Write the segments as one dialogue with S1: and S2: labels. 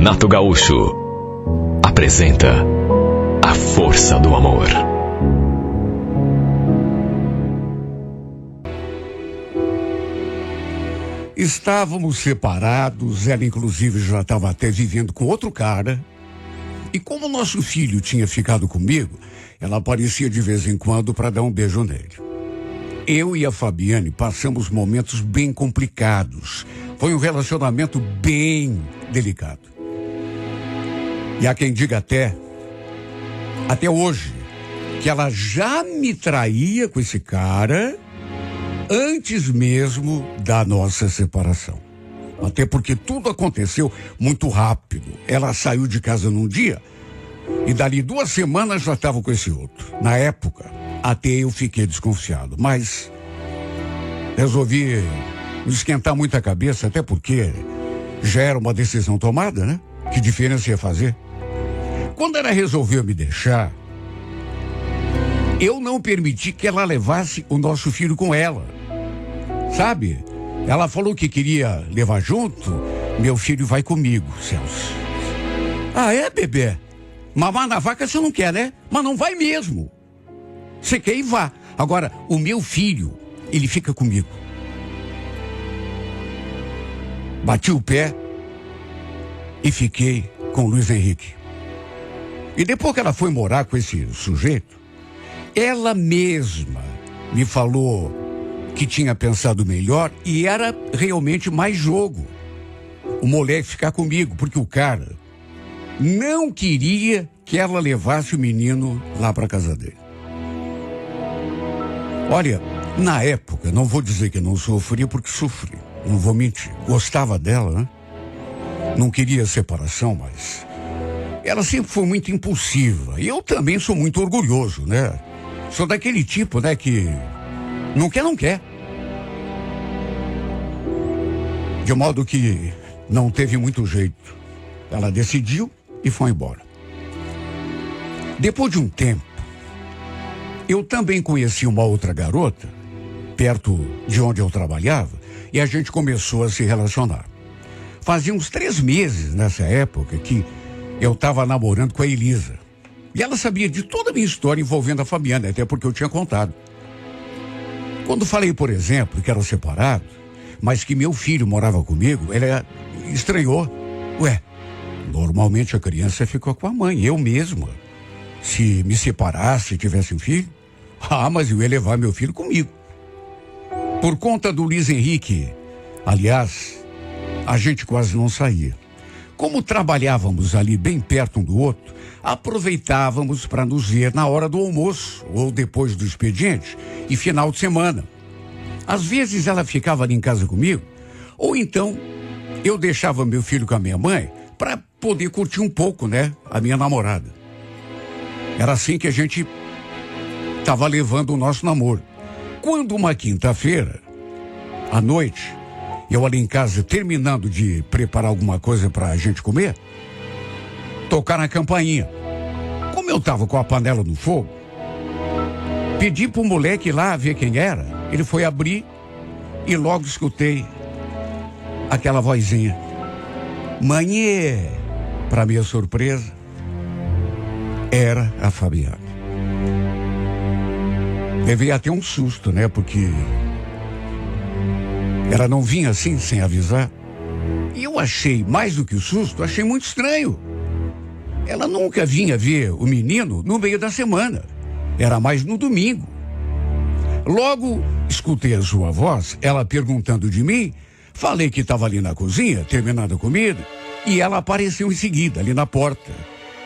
S1: Renato Gaúcho apresenta A Força do Amor.
S2: Estávamos separados, ela inclusive já estava até vivendo com outro cara. E como nosso filho tinha ficado comigo, ela aparecia de vez em quando para dar um beijo nele. Eu e a Fabiane passamos momentos bem complicados. Foi um relacionamento bem delicado. E há quem diga até hoje, que ela já me traía com esse cara antes mesmo da nossa separação. Até porque tudo aconteceu muito rápido. Ela saiu de casa num dia e dali 2 semanas já estava com esse outro. Na época, até eu fiquei desconfiado, mas resolvi não esquentar muito a cabeça, até porque já era uma decisão tomada, né? Que diferença ia fazer? Quando ela resolveu me deixar, eu não permiti que ela levasse o nosso filho com ela. Sabe? Ela falou que queria levar junto. Meu filho vai comigo, Celso. Ah, é, bebê? Mamar na vaca você não quer, né? Mas não vai mesmo. Você quer ir, vá. Agora, o meu filho, ele fica comigo. Bati o pé e fiquei com o Luiz Henrique. E depois que ela foi morar com esse sujeito, ela mesma me falou que tinha pensado melhor e era realmente mais jogo o moleque ficar comigo, porque o cara não queria que ela levasse o menino lá para casa dele. Olha, na época, não vou dizer que não sofri, porque sofri, não vou mentir. Gostava dela, né? Não queria separação, mas ela sempre foi muito impulsiva. E eu também sou muito orgulhoso, né? Sou daquele tipo, né, que não quer, não quer. De modo que não teve muito jeito. Ela decidiu e foi embora. Depois de um tempo, eu também conheci uma outra garota, perto de onde eu trabalhava, e a gente começou a se relacionar. Fazia uns 3 meses nessa época que eu estava namorando com a Elisa. E ela sabia de toda a minha história envolvendo a Fabiana, até porque eu tinha contado. Quando falei, por exemplo, que era separado, mas que meu filho morava comigo, ela estranhou. Ué, normalmente a criança fica com a mãe, eu mesma. Se me separasse e tivesse um filho, mas eu ia levar meu filho comigo. Por conta do Luiz Henrique, aliás, a gente quase não saía. Como trabalhávamos ali bem perto um do outro, aproveitávamos para nos ver na hora do almoço ou depois do expediente e final de semana. Às vezes ela ficava ali em casa comigo, ou então eu deixava meu filho com a minha mãe para poder curtir um pouco, né, a minha namorada. Era assim que a gente estava levando o nosso namoro. Quando uma quinta-feira, à noite, eu ali em casa terminando de preparar alguma coisa para a gente comer, tocar na campainha. Como eu estava com a panela no fogo, pedi pro moleque ir lá ver quem era. Ele foi abrir e logo escutei aquela vozinha. Mãe, para minha surpresa, era a Fabiana. Levei até um susto, né? Porque ela não vinha assim, sem avisar. E eu achei, mais do que o susto, achei muito estranho. Ela nunca vinha ver o menino no meio da semana. Era mais no domingo. Logo, escutei a sua voz, ela perguntando de mim. Falei que estava ali na cozinha, terminando a comida, e ela apareceu em seguida, ali na porta.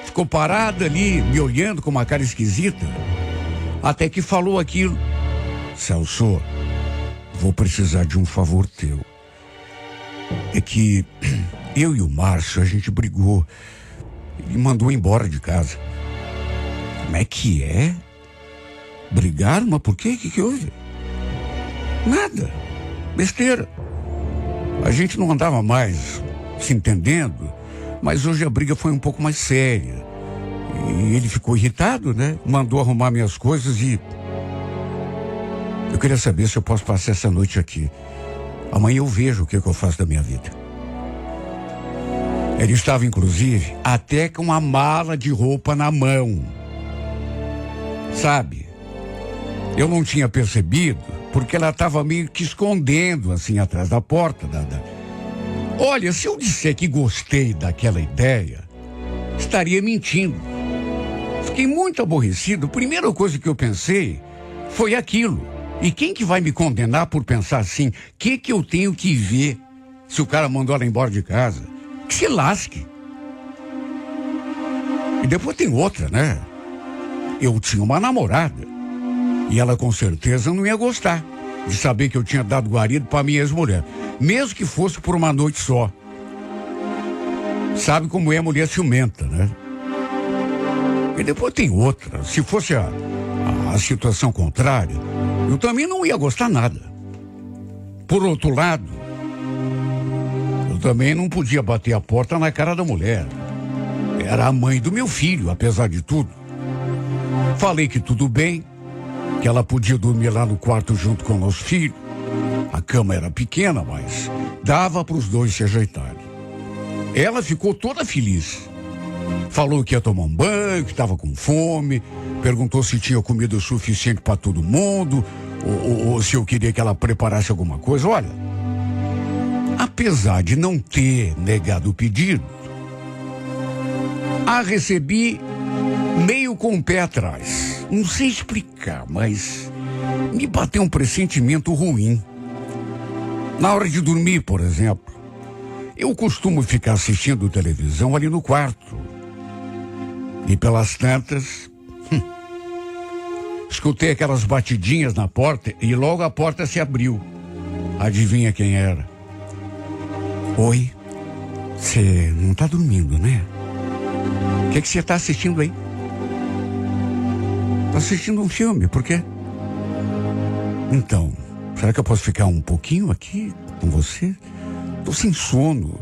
S2: Ficou parada ali, me olhando com uma cara esquisita, até que falou aquilo. Celso, vou precisar de um favor teu. É que eu e o Márcio, a gente brigou. Ele mandou embora de casa. Como é que é? Brigaram? Mas por quê? O que houve? Nada. Besteira. A gente não andava mais se entendendo, mas hoje a briga foi um pouco mais séria. E ele ficou irritado, né? Mandou arrumar minhas coisas e... Eu queria saber se eu posso passar essa noite aqui. Amanhã eu vejo o que eu faço da minha vida. Ele estava, inclusive, até com uma mala de roupa na mão. Sabe? Eu não tinha percebido, porque ela estava meio que escondendo, assim, atrás da porta. Olha, se eu disser que gostei daquela ideia, estaria mentindo. Fiquei muito aborrecido. A primeira coisa que eu pensei foi aquilo. E quem que vai me condenar por pensar assim? O que eu tenho que ver se o cara mandou ela embora de casa? Que se lasque. E depois tem outra, né? Eu tinha uma namorada. E ela com certeza não ia gostar de saber que eu tinha dado guarida para minha ex-mulher. Mesmo que fosse por uma noite só. Sabe como é a mulher ciumenta, né? E depois tem outra. Se fosse a situação contrária, eu também não ia gostar nada. Por outro lado, eu também não podia bater a porta na cara da mulher. Era a mãe do meu filho, apesar de tudo. Falei que tudo bem, que ela podia dormir lá no quarto junto com o nosso filho. A cama era pequena, mas dava para os dois se ajeitarem. Ela ficou toda feliz. Falou que ia tomar um banho, que estava com fome, perguntou se tinha comida o suficiente para todo mundo, ou se eu queria que ela preparasse alguma coisa. Olha, apesar de não ter negado o pedido, a recebi meio com o pé atrás. Não sei explicar, mas me bateu um pressentimento ruim. Na hora de dormir, por exemplo, eu costumo ficar assistindo televisão ali no quarto. E pelas tantas, escutei aquelas batidinhas na porta e logo a porta se abriu. Adivinha quem era? Oi, você não tá dormindo, né? O que você tá assistindo aí? Tô assistindo um filme, por quê? Então, será que eu posso ficar um pouquinho aqui com você? Tô sem sono.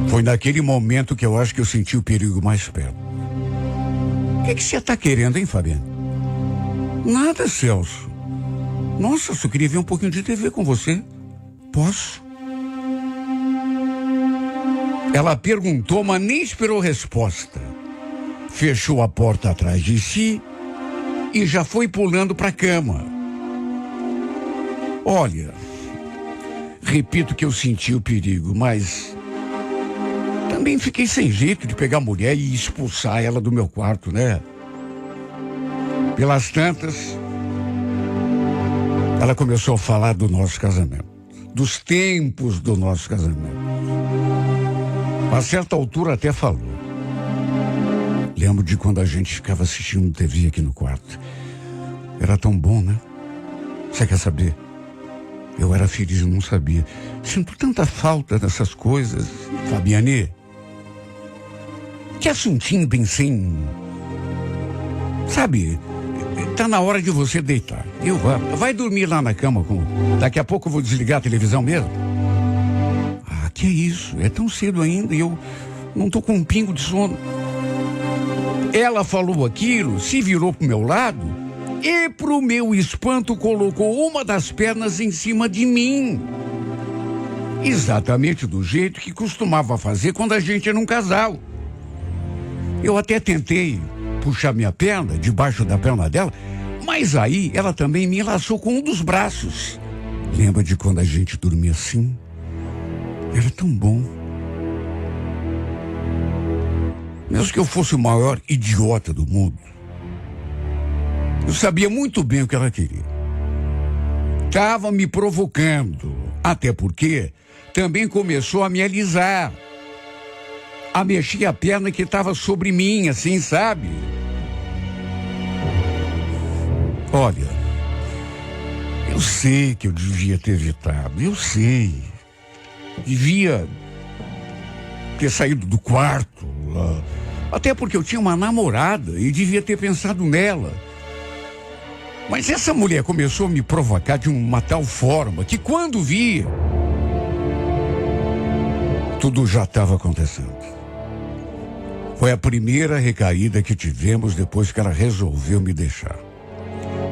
S2: Foi naquele momento que eu acho que eu senti o perigo mais perto. O que você tá querendo, hein, Fabiano? Nada, Celso. Nossa, eu só queria ver um pouquinho de TV com você. Posso? Ela perguntou, mas nem esperou resposta. Fechou a porta atrás de si e já foi pulando para a cama. Olha, repito que eu senti o perigo, mas também fiquei sem jeito de pegar a mulher e expulsar ela do meu quarto, né? Pelas tantas, ela começou a falar do nosso casamento, dos tempos do nosso casamento. A certa altura até falou. Lembro de quando a gente ficava assistindo TV aqui no quarto. Era tão bom, né? Você quer saber? Eu era feliz e não sabia. Sinto tanta falta dessas coisas. Fabiane, que assuntinho bem sem... Sabe, tá na hora de você deitar. Vai dormir lá na cama. Daqui a pouco eu vou desligar a televisão mesmo. Ah, que é isso? É tão cedo ainda e eu não tô com um pingo de sono. Ela falou aquilo, se virou pro meu lado e, pro meu espanto, colocou uma das pernas em cima de mim. Exatamente do jeito que costumava fazer quando a gente era um casal. Eu até tentei puxar minha perna debaixo da perna dela, mas aí ela também me enlaçou com um dos braços. Lembra de quando a gente dormia assim? Era tão bom. Mesmo que eu fosse o maior idiota do mundo, eu sabia muito bem o que ela queria. Estava me provocando, até porque também começou a me alisar, a mexer a perna que estava sobre mim, assim, sabe? Olha, eu sei que eu devia ter evitado, eu sei. Devia ter saído do quarto, até porque eu tinha uma namorada e devia ter pensado nela. Mas essa mulher começou a me provocar de uma tal forma que quando vi, tudo já estava acontecendo. Foi a primeira recaída que tivemos depois que ela resolveu me deixar.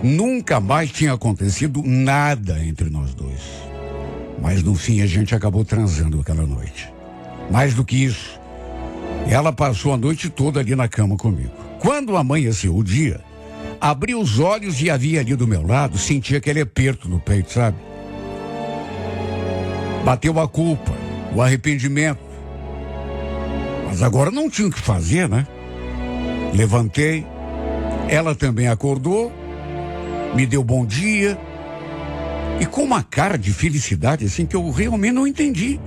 S2: Nunca mais tinha acontecido nada entre nós dois. Mas no fim a gente acabou transando aquela noite. Mais do que isso, ela passou a noite toda ali na cama comigo. Quando amanheceu o dia, abri os olhos e havia ali do meu lado, senti aquele aperto no peito, sabe? Bateu a culpa, o arrependimento. Mas agora não tinha o que fazer, né? Levantei, ela também acordou, me deu bom dia, e com uma cara de felicidade assim que eu realmente não entendi.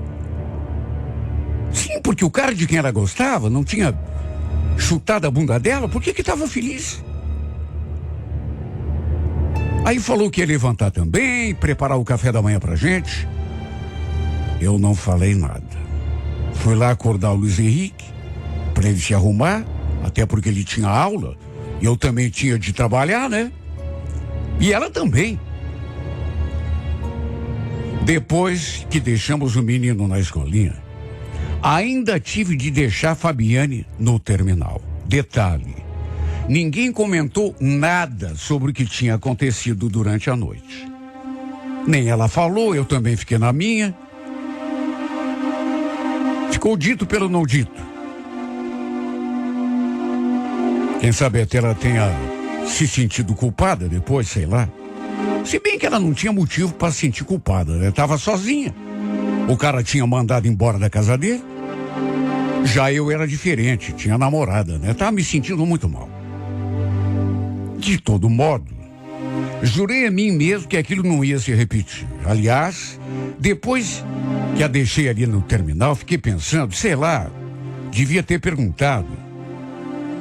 S2: Sim, porque o cara de quem ela gostava não tinha chutado a bunda dela, por que estava feliz? Aí falou que ia levantar também, preparar o café da manhã pra gente. Eu não falei nada. Fui lá acordar o Luiz Henrique, para ele se arrumar, até porque ele tinha aula, e eu também tinha de trabalhar, né? E ela também. Depois que deixamos o menino na escolinha, ainda tive de deixar a Fabiane no terminal. Detalhe, ninguém comentou nada sobre o que tinha acontecido durante a noite. Nem ela falou, eu também fiquei na minha. Ficou dito pelo não dito. Quem sabe até ela tenha se sentido culpada depois, sei lá. Se bem que ela não tinha motivo para se sentir culpada, né? Tava sozinha. O cara tinha mandado embora da casa dele. Já eu era diferente, tinha namorada, né? Tava me sentindo muito mal. De todo modo, jurei a mim mesmo que aquilo não ia se repetir. Aliás, depois que a deixei ali no terminal, fiquei pensando, sei lá, devia ter perguntado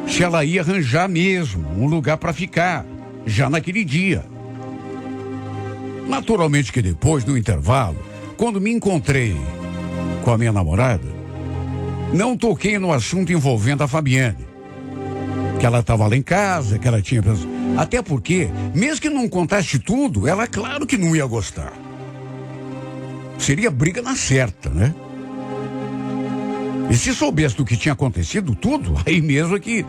S2: se ela ia arranjar mesmo um lugar para ficar, já naquele dia. Naturalmente que depois, no intervalo, quando me encontrei com a minha namorada, não toquei no assunto envolvendo a Fabiane. Que ela estava lá em casa, que ela tinha... Até porque, mesmo que não contasse tudo, ela claro que não ia gostar. Seria briga na certa, né? E se soubesse do que tinha acontecido tudo, aí mesmo que...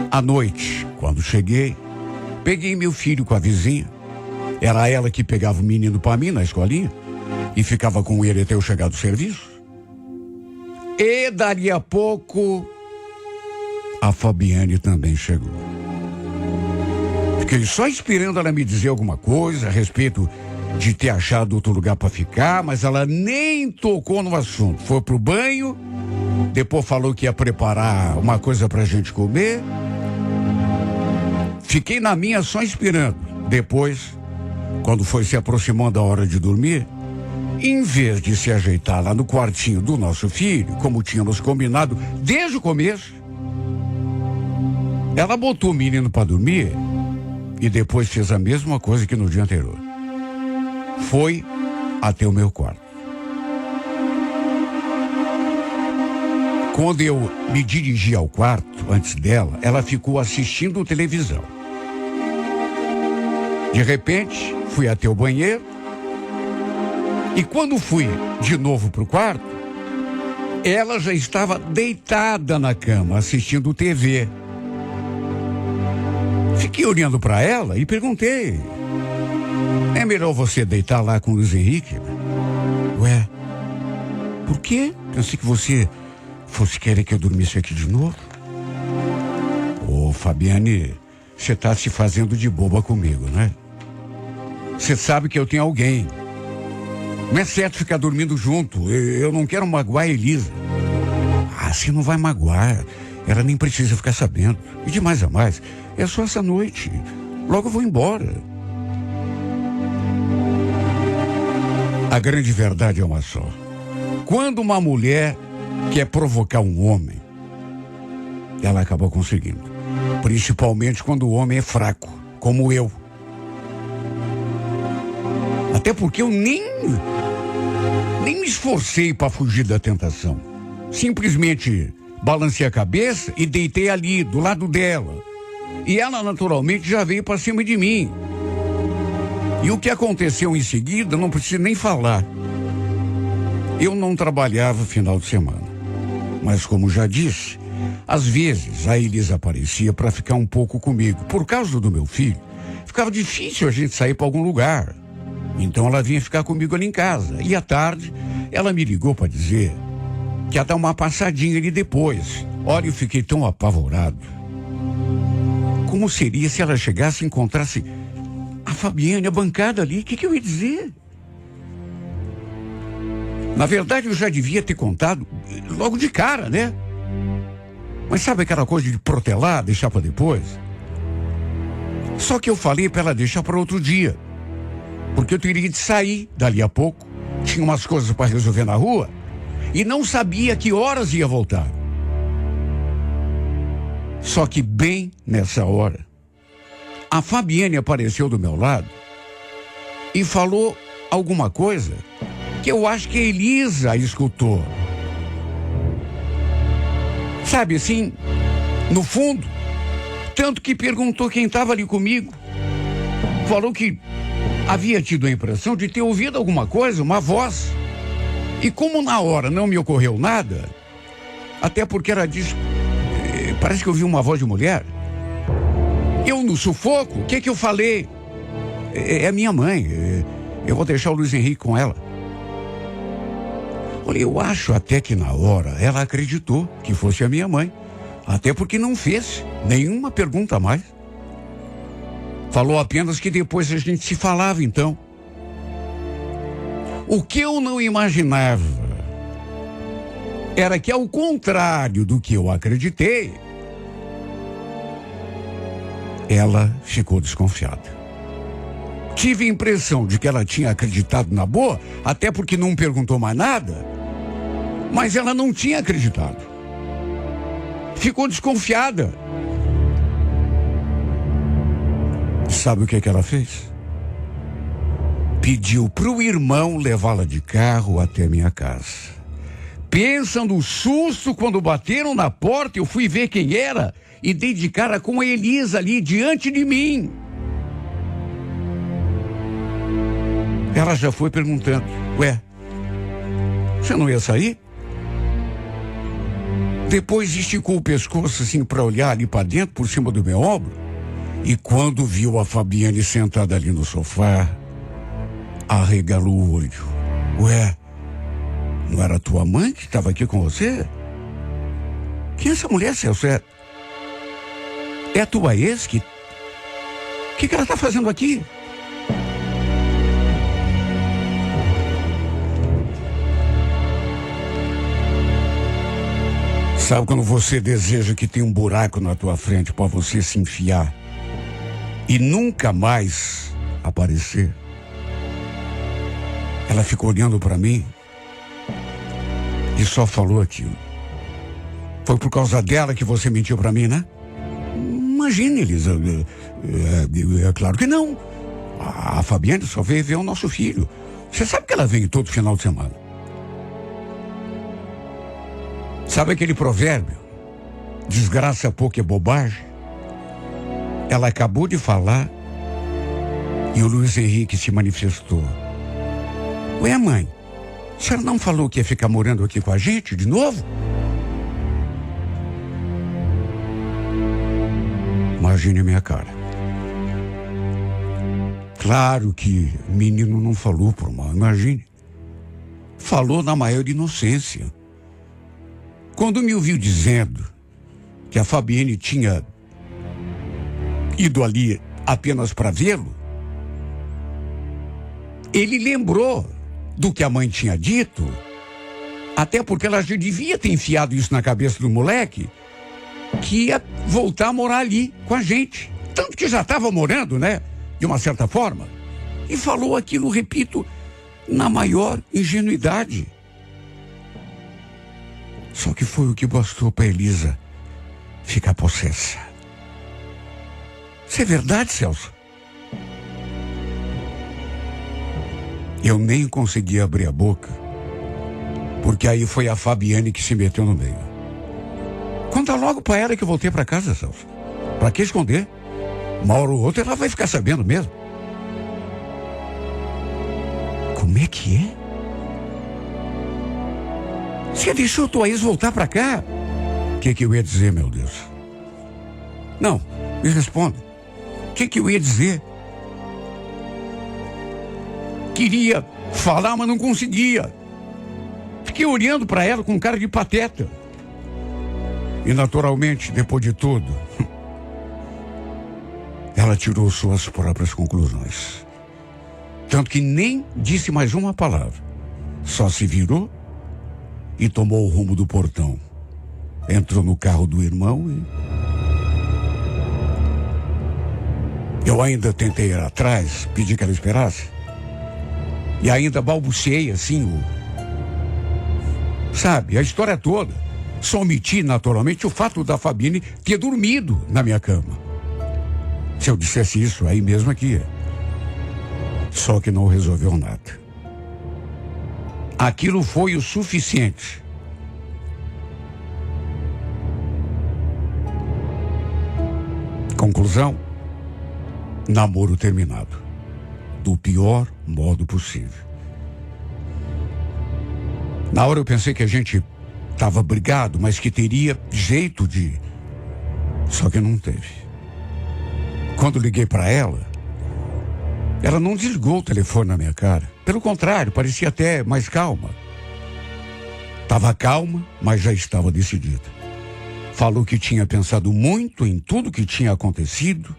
S2: À noite, quando cheguei, peguei meu filho com a vizinha. Era ela que pegava o menino para mim na escolinha e ficava com ele até eu chegar do serviço. E dali a pouco, a Fabiane também chegou. Fiquei só esperando ela me dizer alguma coisa a respeito de ter achado outro lugar para ficar, mas ela nem tocou no assunto. Foi pro banho, depois falou que ia preparar uma coisa pra gente comer. Fiquei na minha só esperando. Depois, quando foi se aproximando a hora de dormir, em vez de se ajeitar lá no quartinho do nosso filho, como tínhamos combinado desde o começo, ela botou o menino para dormir e depois fez a mesma coisa que no dia anterior. Foi até o meu quarto. Quando eu me dirigi ao quarto, antes dela, ela ficou assistindo televisão. De repente, fui até o banheiro e quando fui de novo para o quarto, ela já estava deitada na cama, assistindo TV. Fiquei olhando para ela e perguntei: é melhor você deitar lá com o Luiz Henrique? Ué, por quê? Pensei que você fosse querer que eu dormisse aqui de novo. Ô, Fabiane, você tá se fazendo de boba comigo, né? Você sabe que eu tenho alguém. Não é certo ficar dormindo junto. Eu não quero magoar a Elisa. Ah, você não vai magoar. Ela nem precisa ficar sabendo. E de mais a mais, é só essa noite. Logo eu vou embora. A grande verdade é uma só. Quando uma mulher quer provocar um homem, ela acaba conseguindo. Principalmente quando o homem é fraco, como eu. Até porque eu nem me esforcei para fugir da tentação. Simplesmente balancei a cabeça e deitei ali, do lado dela. E ela naturalmente já veio para cima de mim. E o que aconteceu em seguida, não preciso nem falar. Eu não trabalhava final de semana. Mas como já disse, às vezes a Elisa aparecia para ficar um pouco comigo. Por causa do meu filho, ficava difícil a gente sair para algum lugar. Então ela vinha ficar comigo ali em casa. E à tarde, Ela me ligou para dizer que ia dar uma passadinha ali depois. Olha, eu fiquei tão apavorado. Como seria se ela chegasse e encontrasse a Fabiane, a bancada ali? O que eu ia dizer? Na verdade, eu já devia ter contado logo de cara, né? Mas sabe aquela coisa de protelar, deixar para depois? Só que eu falei para ela deixar para outro dia. Porque eu teria de sair dali a pouco. Tinha umas coisas para resolver na rua. E não sabia que horas ia voltar. Só que bem nessa hora, a Fabiane apareceu do meu lado e falou alguma coisa que eu acho que a Elisa escutou. Sabe assim, no fundo, tanto que perguntou quem estava ali comigo. Falou que havia tido a impressão de ter ouvido alguma coisa, uma voz. E como na hora não me ocorreu nada, até porque ela disse, parece que eu ouvi uma voz de mulher. Eu no sufoco, o que eu falei? É minha mãe, eu vou deixar o Luiz Henrique com ela. Olha, eu acho até que na hora ela acreditou que fosse a minha mãe. Até porque não fez nenhuma pergunta a mais. Falou apenas que depois a gente se falava então. O que eu não imaginava era que, ao contrário do que eu acreditei, ela ficou desconfiada. Tive a impressão de que ela tinha acreditado na boa, até porque não perguntou mais nada, mas ela não tinha acreditado. Ficou desconfiada. Sabe o que ela fez? Pediu pro irmão levá-la de carro até minha casa. Pensa no susto quando bateram na porta, eu fui ver quem era e dei de cara com a Elisa ali diante de mim. Ela já foi perguntando, ué, você não ia sair? Depois esticou o pescoço assim para olhar ali para dentro, por cima do meu ombro. E quando viu a Fabiane sentada ali no sofá, arregalou o olho. Ué, não era tua mãe que estava aqui com você? Quem é essa mulher, Celso? É a tua ex que... O que ela está fazendo aqui? Sabe quando você deseja que tem um buraco na tua frente para você se enfiar e nunca mais aparecer? Ela ficou olhando para mim e só falou aquilo. Foi por causa dela que você mentiu para mim, né? Imagine, Elisa. É claro que não. A Fabiane só veio ver o nosso filho. Você sabe que ela vem todo final de semana. Sabe aquele provérbio? Desgraça pouco é bobagem. Ela acabou de falar e o Luiz Henrique se manifestou. Ué, mãe, a senhora não falou que ia ficar morando aqui com a gente de novo? Imagine minha cara. Claro que o menino não falou por mal, imagine. Falou na maior inocência. Quando me ouviu dizendo que a Fabiane tinha ido ali apenas para vê-lo, ele lembrou do que a mãe tinha dito, até porque ela já devia ter enfiado isso na cabeça do moleque, que ia voltar a morar ali com a gente. Tanto que já estava morando, né? De uma certa forma. E falou aquilo, repito, na maior ingenuidade. Só que foi o que bastou para Elisa ficar possessa. Isso é verdade, Celso? Eu nem consegui abrir a boca, porque aí foi a Fabiane que se meteu no meio. Conta logo para ela que eu voltei para casa, Celso. Para que esconder? Uma hora ou outra ela vai ficar sabendo mesmo. Como é que é? Você deixou tua ex voltar para cá? O que eu ia dizer, meu Deus? Não, me responda. O que eu ia dizer? Queria falar, mas não conseguia. Fiquei olhando para ela com cara de pateta. E naturalmente, depois de tudo, ela tirou suas próprias conclusões. Tanto que nem disse mais uma palavra. Só se virou e tomou o rumo do portão. Entrou no carro do irmão e... Eu ainda tentei ir atrás, pedi que ela esperasse. E ainda balbuciei assim Sabe, a história toda. Só omiti naturalmente o fato da Fabine ter dormido na minha cama. Se eu dissesse isso, aí mesmo aqui. Só que não resolveu nada. Aquilo foi o suficiente. Conclusão: namoro terminado. Do pior modo possível. Na hora eu pensei que a gente estava brigado, mas que teria jeito de... Só que não teve. Quando liguei para ela não desligou o telefone na minha cara. Pelo contrário, parecia até mais calma. Estava calma, mas já estava decidida. Falou que tinha pensado muito em tudo que tinha acontecido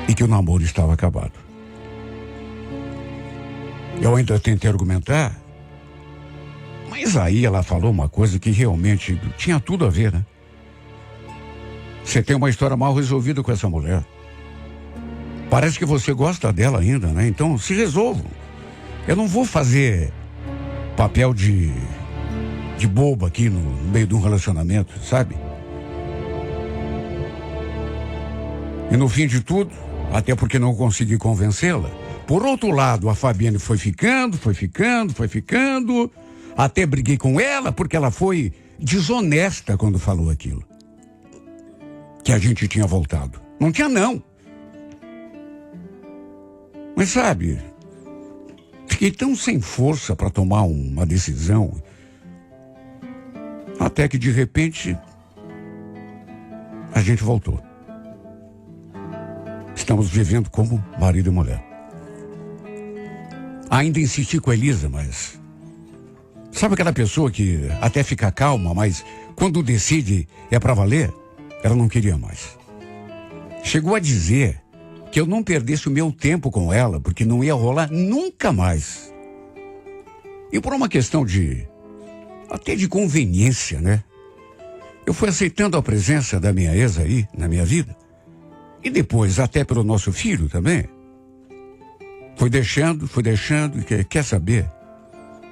S2: e que o namoro estava acabado. Eu ainda tentei argumentar, mas aí ela falou uma coisa que realmente tinha tudo a ver, né? Você tem uma história mal resolvida com essa mulher. Parece que você gosta dela ainda, né? Então se resolvam. Eu não vou fazer papel de boba aqui no meio de um relacionamento, sabe? E no fim de tudo, até porque não consegui convencê-la, por outro lado, a Fabiane foi ficando, até briguei com ela porque ela foi desonesta quando falou aquilo. Que a gente tinha voltado. Não tinha, não. Mas sabe, fiquei tão sem força para tomar uma decisão, até que de repente a gente voltou. Estamos vivendo como marido e mulher. Ainda insisti com a Elisa, mas... Sabe aquela pessoa que até fica calma, mas quando decide é para valer? Ela não queria mais. Chegou a dizer que eu não perdesse o meu tempo com ela, porque não ia rolar nunca mais. E por uma questão até de conveniência, né? Eu fui aceitando a presença da minha ex aí, na minha vida. E depois, até pelo nosso filho também. Fui deixando, e quer saber?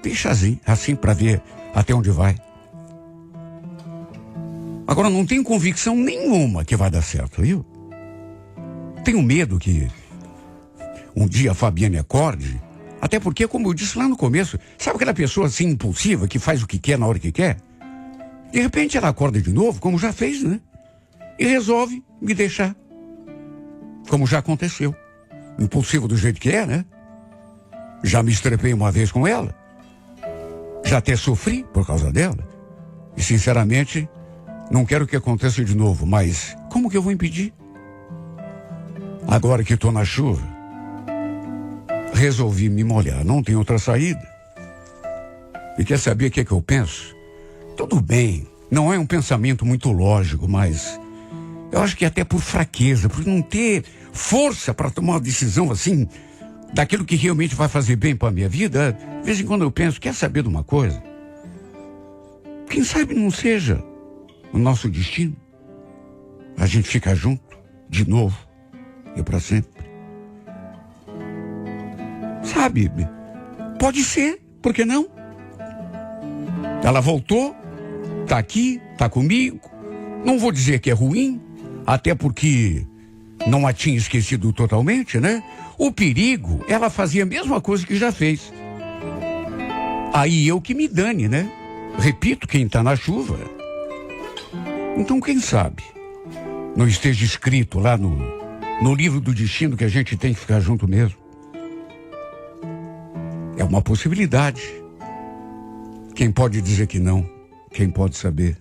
S2: Deixa assim para ver até onde vai. Agora não tenho convicção nenhuma que vai dar certo, viu? Tenho medo que um dia a Fabiane acorde, até porque, como eu disse lá no começo, sabe aquela pessoa assim impulsiva que faz o que quer na hora que quer? De repente ela acorda de novo, como já fez, né? E resolve me deixar. Como já aconteceu. Impulsivo do jeito que é, né? Já me estrepei uma vez com ela. Já até sofri por causa dela. E sinceramente, não quero que aconteça de novo, mas como que eu vou impedir? Agora que estou na chuva, resolvi me molhar, não tem outra saída. E quer saber o que é que eu penso? Tudo bem, não é um pensamento muito lógico, mas eu acho que até por fraqueza, por não ter força para tomar uma decisão assim, daquilo que realmente vai fazer bem para a minha vida, de vez em quando eu penso, quer saber de uma coisa? Quem sabe não seja o nosso destino? A gente fica junto, de novo, e para sempre. Sabe, pode ser, por que não? Ela voltou, tá aqui, tá comigo, não vou dizer que é ruim, até porque não a tinha esquecido totalmente, né? O perigo, ela fazia a mesma coisa que já fez. Aí eu que me dane, né? Repito, quem tá na chuva. Então quem sabe não esteja escrito lá no livro do destino que a gente tem que ficar junto mesmo. É uma possibilidade. Quem pode dizer que não? Quem pode saber?